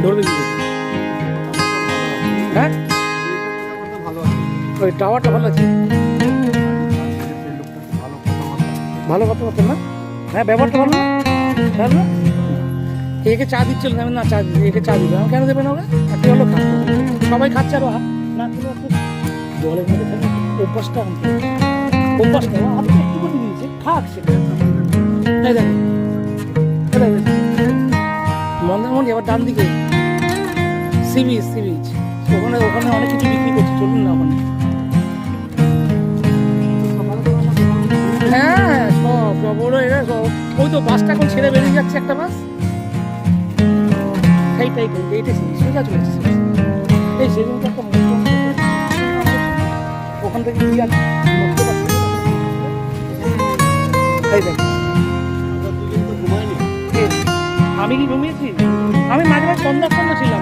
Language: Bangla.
ধরবে কি করে? হ্যাঁ ওই টাওয়ারটা ভালো আছে, ভালো কথাবার্তা না, হ্যাঁ ব্যবহারটা ভালো না, ভালো না? একে চা দিচ্ছিল না, আমি না চা দিই, একে চা দিবে, আমি কেন দেবে না ওরা? একটু হলো খা, সবাই খাচ্ছে আর না খেলে একটু জলের মধ্যে থাকে অভ্যাসটা, অভ্যাসটা হাতে একটু করে দিয়েছে, খাক সেটা। এই দেখো মন্দারমণি, আবার ডান দিকে সি বিচ, সি বিচ, ওখানে ওখানে অনেক কিছু বিক্রি করছে, চলুন না ওখানে। হ্যাঁ সব বড় এরা সব, ওই তো বাসটা এখন ছেড়ে বেরিয়ে যাচ্ছে একটা বাস, সেইটাই এইটাই সোজা চলে এসেছে। এই সেদিন তো একটা ওখান থেকে কি আর নড়তে পারছি না। এই দেখ আমি কি ঘুমিয়েছি, আমি মাঝে মাঝে সন্ধ্যা ছিলাম।